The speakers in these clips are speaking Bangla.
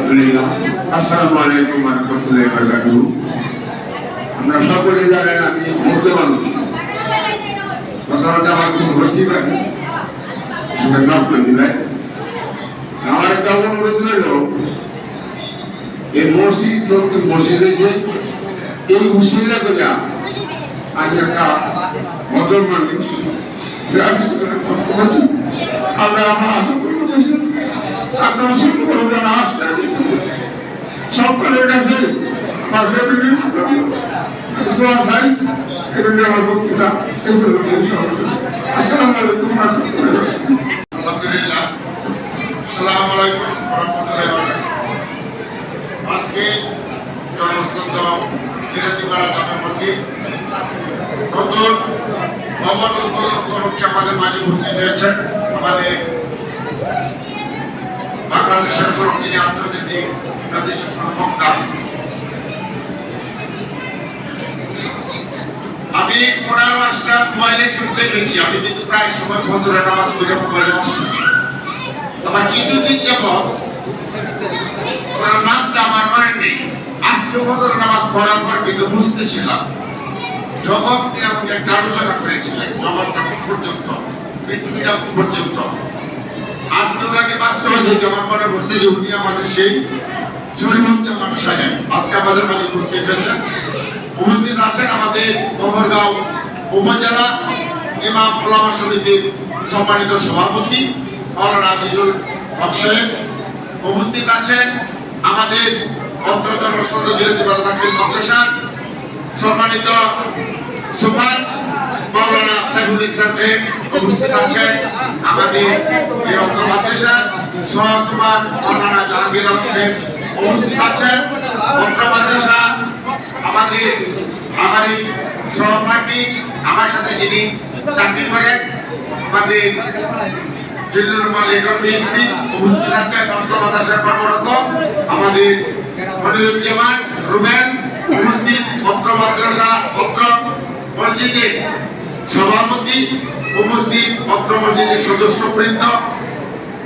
আলহামদুলিল্লাহ। আসসালামু আলাইকুম ওয়া রাহমাতুল্লাহি ওয়া বারাকাতুহু। আমরা সকলে জানেন আমি মুসলিম মানুষ। কথাটা আমার খুব রুচি লাগে। আমি মাফ করে দিবেন। আমার একটা অনুরোধ হলো এই মসজিদে যে এই উসিলা করে আজ একটা ভদ্র মানুষ আমরা আপনার সকল জানা আসছে সকলের কাছে আমার বক্তৃতা আলহামদুলিল্লাহ। আসসালামু আলাইকুম ওয়া রাহমাতুল্লাহি ওয়া বারাকাতুহু। আজকে জনস্কন্দ সিরাজীপাড়া জামে মসজিদ নতুন ভবন উদ্বোধন হচ্ছে আমাদের মাঝে উপস্থিত হয়েছেন আমাদের বাংলাদেশের যিনি আন্তর্জাতিক প্রাদেশিক কর্মকর্তা। আমি 15 মাসটা মোবাইলে শুনতে পেয়েছি। আমি কিন্তু প্রায় সময় ফজরের নামাজ পড়ে মোবাইলে বসছি। আমার কিছুদিন যাবৎ ওনার নামটা আমার মনে নেই। আজকে ফজরের নামাজ পড়ার পর কিন্তু বুঝতেছিলাম জবাব দিয়ে আমাকে একটা আলোচনা করেছিলেন জবাব পর্যন্ত পৃথিবীটা পর্যন্ত। আজকে ওনাকে বাস্তবে দেখে আমার মনে পড়ছে যে উনি আমাদের সেই শরীফুজ্জামান সাহেব আজকে আমাদের মাঝে উপস্থিত হয়েছেন। উপস্থিত আছেন আমাদের মোহরগাঁও উপজেলা ইমাম ওলামা সমিতির সম্মানিত সভাপতি মাওলানা আজিজুল হক সাহেব। উপস্থিত আছেন আমাদের অন্তর্জনস্কন্দ সিরাজীপাড়া দাখিল মাদ্রাসার সম্মানিত সুপার মাওলানা সাইফুল ইসলাম সাহেব। উপস্থিত আছেন আমাদের এই অত্র মাদ্রাসার সহ সুপার মাওলানা জাহাঙ্গীর আলম সাহেব। উপস্থিত আছেন অত্র মাদ্রাসা আমাদের আমারই সহপাঠী আমার সাথে যিনি চাকরি করেন আমাদের জিল্লুর মালিক পিএসসি। উপস্থিত আছেন অত্র মাদ্রাসার কর্মরত আমাদের মনিরুজ্জামান রুবেল। উপস্থিত অত্র মাদ্রাসা অত্র মসজিদের সভাপতি। উপস্থিত অত্র মসজিদের সদস্যবৃন্দ।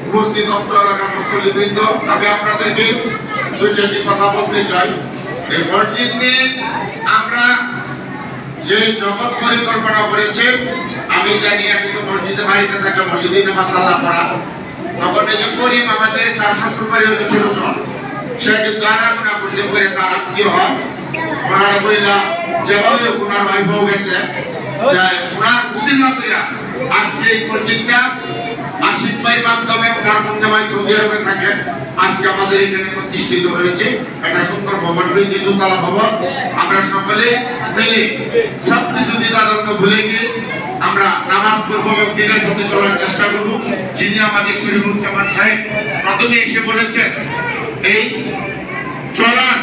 উপস্থিত অত্র এলাকার মুসল্লিবৃন্দ। আমি আপনাদেরকে দুই চারটি কথা বলতে চাই। এই মসজিদ নিয়ে আমরা যে জগৎ পরিকল্পনা করেছে আমি জানি। আমি তো মসজিদে বাড়িতে থাকলে মসজিদে নামাজ আল্লাহ পড়া তখন এই যে করিম আমাদের তার শ্বশুর বাড়ি হচ্ছে ছোট জন সে কিন্তু আনাগুনা করতে করে তার আত্মীয় হয়। ওনারা বললাম যেভাবে ওনার ওয়াইফও গেছে ওনার উসিলা কইরা আজকে এই মসজিদটা আশিক ভাইয়ের মাধ্যমে ওনার মধ্যমায় সৌদি আরবে থাকে আজকে আমাদের এখানে প্রতিষ্ঠিত হয়েছে। একটা সুন্দর ভবন হয়েছে দোতলা ভবন। আমরা সকলে মিলে সব কিছু দ্বিধাদ্বন্দ্ব ভুলে গিয়ে আমরা নামাজ পড়ব এবং দিনের পথে চলার চেষ্টা করব। যিনি আমাদের শরীফুজ্জামান সাহেব প্রথমে এসে বলেছেন এই চলার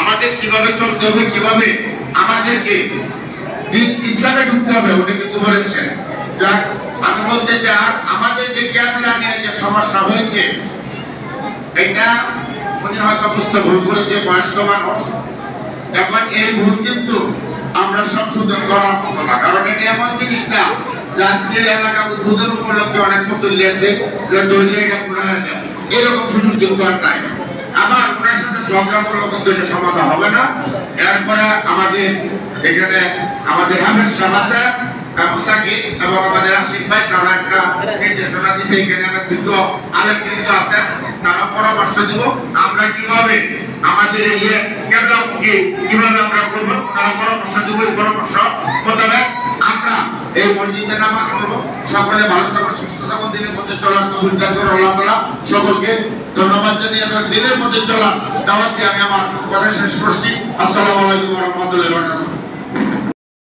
আমাদের কিভাবে চলতে হবে, কিভাবে আমাদেরকে ইসলামে ঢুকতে হবে উনি কিন্তু বলেছেন। যাক আমি বলতে চাই আমাদের যে ক্যাবলা নিয়ে যে সমস্যা হয়েছে এটা উনি হয়তো বুঝতে ভুল করেছে বয়স্ক মানুষ। এখন এই ভুল কিন্তু আমরা সংশোধন করার মতো না। কারণ এটা এমন জিনিস না যে আজকে এলাকা উদ্বোধন উপলক্ষে অনেক মুসল্লি আছে যে দলীয় এটা পুরা হয়ে যায় এরকম সুযোগ কিন্তু আর নাই। আবার ওনার সাথে ঝগড়ামূলক উদ্দেশ্যে সমাধান হবে না। এরপরে আমাদের এখানে আমাদের হাফেজ সাহেব আছে মুস্তাকিব এবং আমাদের আশিক ভাই তারা একটা নির্দেশনা দিচ্ছে। এখানে আমার দুটো আলেমবৃন্দ আছে তারা পরামর্শ দিব আমরা কিভাবে আমাদের এই কেবলাকে কিভাবে আমরা করবো তারা পরামর্শ দিব। এই পরামর্শ মোতাবেক আমরা এই মসজিদে নামাজ পড়বো। সকলে ভালো থাকুন, সুস্থ থাকুন, দিনের মধ্যে চলার তৌফিক দান করুন আল্লাহ তাআলা। সকলকে ধন্যবাদ জানিয়ে এবং দিনের মধ্যে চলার দাওয়াত দিয়ে আমি আমার কথা শেষ করছি। আসসালামু আলাইকুম ওয়া রাহমাতুল্লাহি ওয়া বারাকাতুহু।